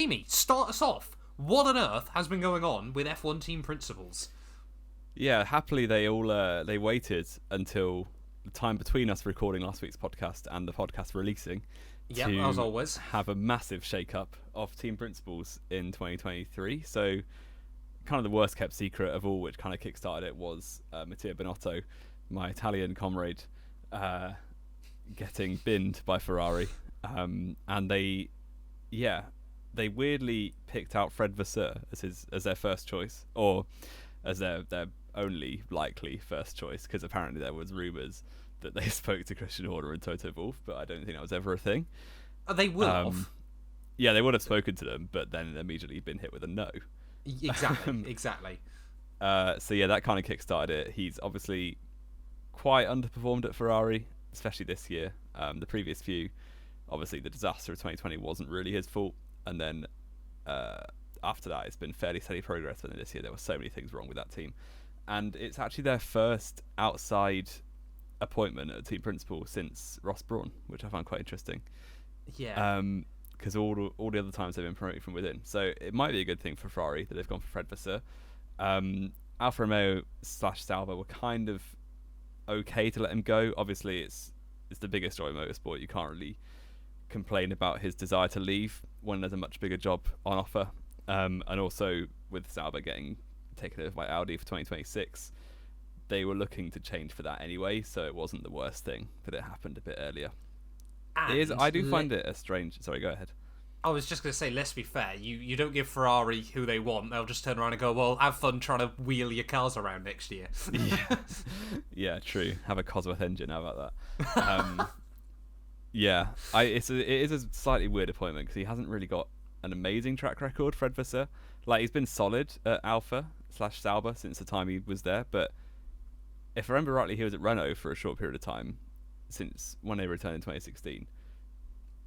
Jamie, start us off. What on earth has been going on with F1 team principals? Yeah, happily they waited until the time between us recording last week's podcast and the podcast releasing Yep, to as always. have a massive shake-up of team principals in 2023. So kind of the worst kept secret of all, which kind of kickstarted it, was Mattia Binotto, my Italian comrade, getting binned by Ferrari. And they weirdly picked out Fred Vasseur as their first choice, or as their only likely first choice, because apparently there was rumours that they spoke to Christian Horner and Toto Wolff, but I don't think that was ever a thing. They will have. Yeah, they would have spoken to them, but then immediately been hit with a no. Exactly. So yeah, that kind of kickstarted it. He's obviously quite underperformed at Ferrari, especially this year. The previous few, obviously the disaster of 2020 wasn't really his fault, and then after that it's been fairly steady progress. But then this year there were so many things wrong with that team, and it's actually their first outside appointment at team principal since Ross Brawn, which I found quite interesting. Yeah. Because all the other times they've been promoted from within, so it might be a good thing for Ferrari that they've gone for Fred Vasseur. Alfa Romeo / Sauber were kind of okay to let him go. Obviously, it's the biggest joy in motorsport. You can't really complain about his desire to leave when there's a much bigger job on offer. And also with Sauber getting taken over by Audi for 2026, they were looking to change for that anyway, so it wasn't the worst thing that it happened a bit earlier. I do find it a strange... Sorry, go ahead. I was just going to say, let's be fair. You don't give Ferrari who they want. They'll just turn around and go, well, have fun trying to wheel your cars around next year. Yeah, true. Have a Cosworth engine. How about that? It is a slightly weird appointment because he hasn't really got an amazing track record, Fred Vasseur. Like, he's been solid at Alfa / Sauber since the time he was there, but if I remember rightly, he was at Renault for a short period of time since when they returned in 2016,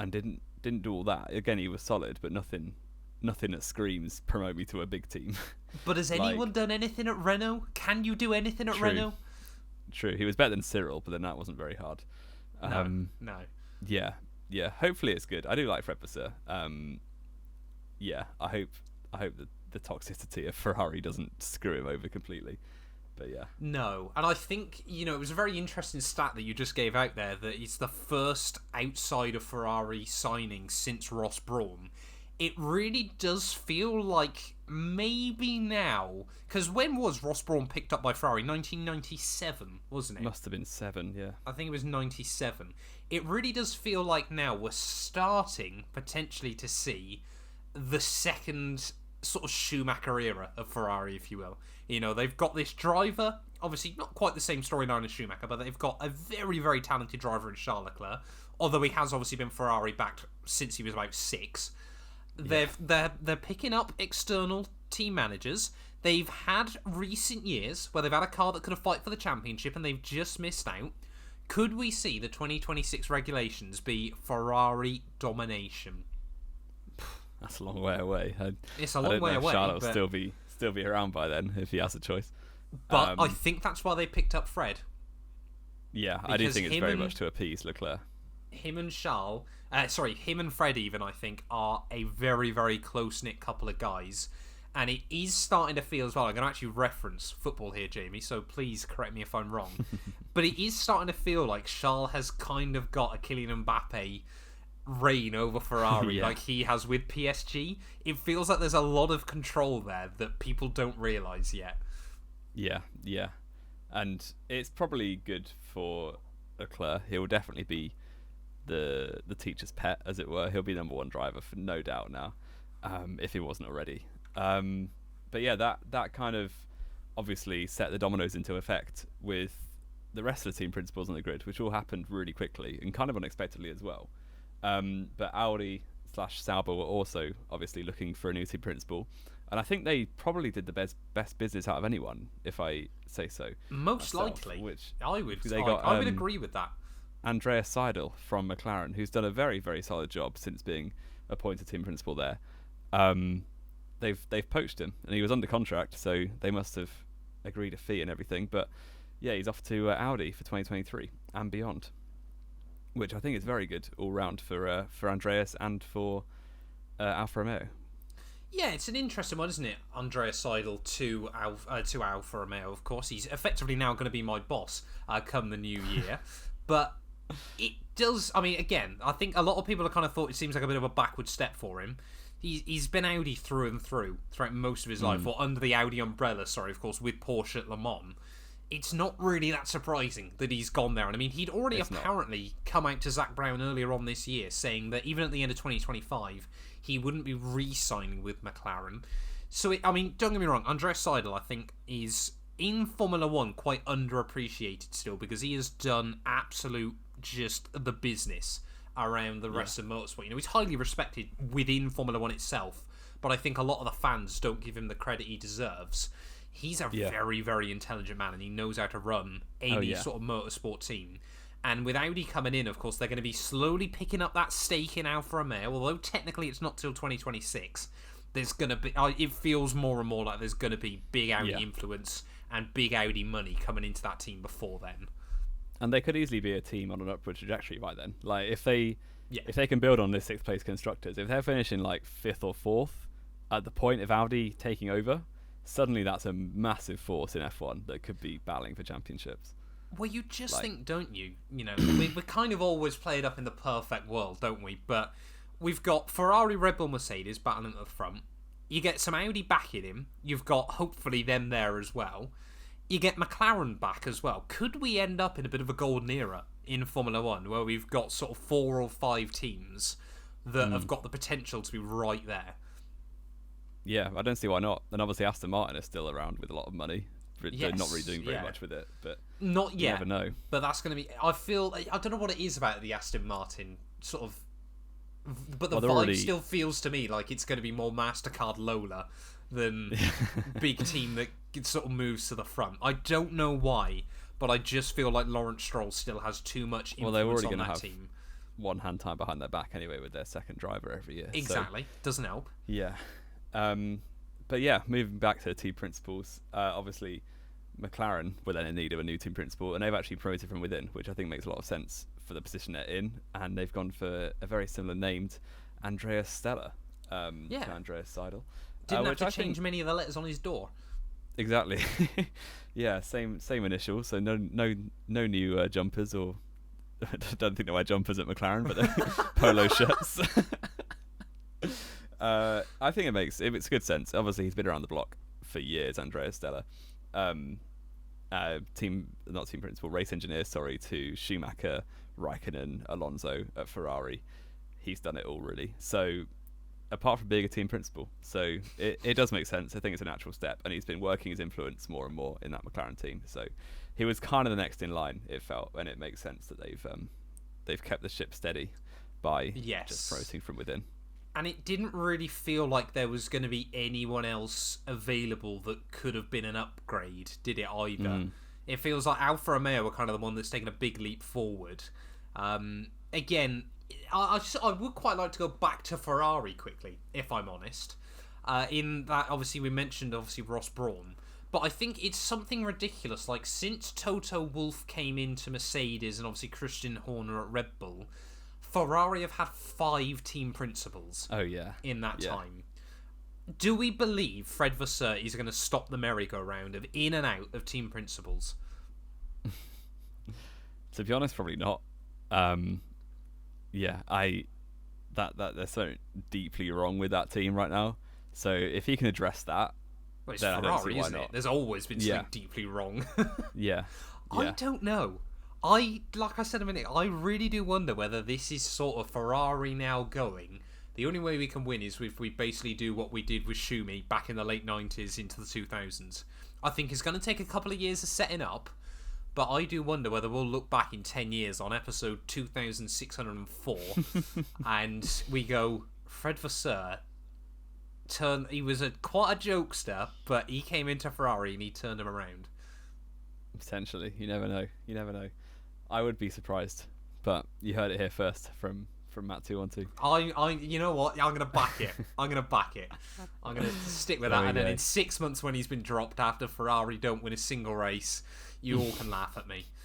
and didn't do all that. Again, he was solid, but nothing that screams promote me to a big team. But has anyone done anything at Renault? Can you do anything at Renault? True. He was better than Cyril, but then that wasn't very hard. No. Yeah. Hopefully it's good. I do like Fred Vasseur. I hope that the toxicity of Ferrari doesn't screw him over completely. But yeah. No, and I think, it was a very interesting stat that you just gave out there, that it's the first outside of Ferrari signing since Ross Brawn. It really does feel like maybe now, because when was Ross Brawn picked up by Ferrari? 1997, wasn't it? Must have been 7, yeah. I think it was 97. It really does feel like now we're starting potentially to see the second sort of Schumacher era of Ferrari, if you will. They've got this driver, obviously not quite the same storyline as Schumacher, but they've got a very, very talented driver in Charles Leclerc, although he has obviously been Ferrari backed since he was about 6. Yeah. They're picking up external team managers. They've had recent years where they've had a car that could have fight for the championship and they've just missed out. Could we see the 2026 regulations be Ferrari domination? That's a long way away. It's a long way away. Charlotte will still be around by then if he has a choice. But I think that's why they picked up Fred. Yeah, I do think it's very much to appease Leclerc. Him and Fred even, I think, are a very, very close-knit couple of guys. And it is starting to feel as well, I'm going to actually reference football here, Jamie, so please correct me if I'm wrong. But it is starting to feel like Charles has kind of got a Kylian Mbappe reign over Ferrari like he has with PSG. It feels like there's a lot of control there that people don't realise yet. Yeah. And it's probably good for Leclerc. He'll definitely be the teacher's pet, as it were. He'll be number one driver for no doubt now, if he wasn't already. But yeah, that kind of obviously set the dominoes into effect with the rest of the team principals on the grid, which all happened really quickly and kind of unexpectedly as well. But Audi / Sauber were also obviously looking for a new team principal, and I think they probably did the best business out of anyone, if I say so. Most myself, likely, which I would agree with that. Andreas Seidel from McLaren, who's done a very, very solid job since being appointed team principal there. They've poached him, and he was under contract, so they must have agreed a fee and everything. But yeah, he's off to Audi for 2023 and beyond, which I think is very good all round for Andreas and for Alfa Romeo. Yeah, it's an interesting one, isn't it? Andreas Seidel to Alfa Romeo. Of course, he's effectively now going to be my boss come the new year. But it does. I mean, again, I think a lot of people have kind of thought it seems like a bit of a backward step for him. He's been Audi through and through throughout most of his life, or under the Audi umbrella. Sorry, of course, with Porsche at Le Mans. It's not really that surprising that he's gone there. And I mean, he'd already apparently come out to Zach Brown earlier on this year saying that even at the end of 2025, he wouldn't be re-signing with McLaren. So, I mean, don't get me wrong, Andreas Seidel, I think, is in Formula One quite underappreciated still because he has done absolute just the business around the rest of motorsport. You know, he's highly respected within Formula One itself, but I think a lot of the fans don't give him the credit he deserves. He's a very, very intelligent man, and he knows how to run any sort of motorsport team. And with Audi coming in, of course, they're going to be slowly picking up that stake in Alfa Romeo, although technically it's not till 2026. There's going to be, it feels more and more like there's going to be big Audi influence and big Audi money coming into that team before then. And they could easily be a team on an upward trajectory by then. Like, if they can build on this sixth place constructors, if they're finishing like 5th or 4th at the point of Audi taking over, suddenly that's a massive force in F1 that could be battling for championships. Well, you just think, don't you? You know, we kind of always play it up in the perfect world, don't we? But we've got Ferrari, Red Bull, Mercedes battling at the front. You get some Audi backing him. You've got, hopefully, them there as well. You get McLaren back as well. Could we end up in a bit of a golden era in Formula One where we've got sort of 4 or 5 teams that have got the potential to be right there? Yeah, I don't see why not. And obviously Aston Martin is still around with a lot of money. They're not really doing very much with it, but not yet. You never know. But that's going to be. I don't know what it is about the Aston Martin sort of, but the vibe still feels to me like it's going to be more MasterCard Lola than big team that sort of moves to the front. I don't know why, but I just feel like Lawrence Stroll still has too much influence they're already on that have team. One hand tied behind their back anyway with their second driver every year. Exactly, doesn't help. Yeah. But yeah, moving back to the team principals, obviously McLaren were then in need of a new team principal, and they've actually promoted from within, which I think makes a lot of sense for the position they're in, and they've gone for a very similar named Andreas Stella to Andreas Seidel. Didn't have to change many of the letters on his door. Exactly. Yeah, same initials, so no new jumpers, or I don't think they wear jumpers at McLaren, but they're polo shirts. I think it makes good sense. Obviously, he's been around the block for years, Andreas Stella. Race engineer, to Schumacher, Raikkonen, Alonso at Ferrari. He's done it all, really. So, apart from being a team principal, so it does make sense. I think it's a natural step, and he's been working his influence more and more in that McLaren team. So, he was kind of the next in line, it felt, and it makes sense that they've kept the ship steady by just promoting from within. And it didn't really feel like there was going to be anyone else available that could have been an upgrade, did it either? It feels like Alfa Romeo were kind of the one that's taken a big leap forward. Again, I would quite like to go back to Ferrari quickly, if I'm honest. In that, obviously, we mentioned Ross Brawn. But I think it's something ridiculous. Like, since Toto Wolff came into Mercedes and obviously Christian Horner at Red Bull, Ferrari have had 5 team principals in that time. Do we believe Fred Vasseur is going to stop the merry-go-round of in and out of team principals? To be honest, probably not. There's something deeply wrong with that team right now. So if he can address that, well, it's Ferrari, isn't it? There's always been something deeply wrong. I don't know. Like I said a minute, I really do wonder whether this is sort of Ferrari now going. The only way we can win is if we basically do what we did with Schumi back in the late 90s into the 2000s. I think it's going to take a couple of years of setting up, but I do wonder whether we'll look back in 10 years on episode 2604 and we go, Fred Vasseur, he was quite a jokester, but he came into Ferrari and he turned him around. Potentially. You never know. I would be surprised, but you heard it here first from Matt 212. You know what? I'm gonna back it. I'm gonna stick with that. And then in 6 months, when he's been dropped after Ferrari don't win a single race, you all can laugh at me.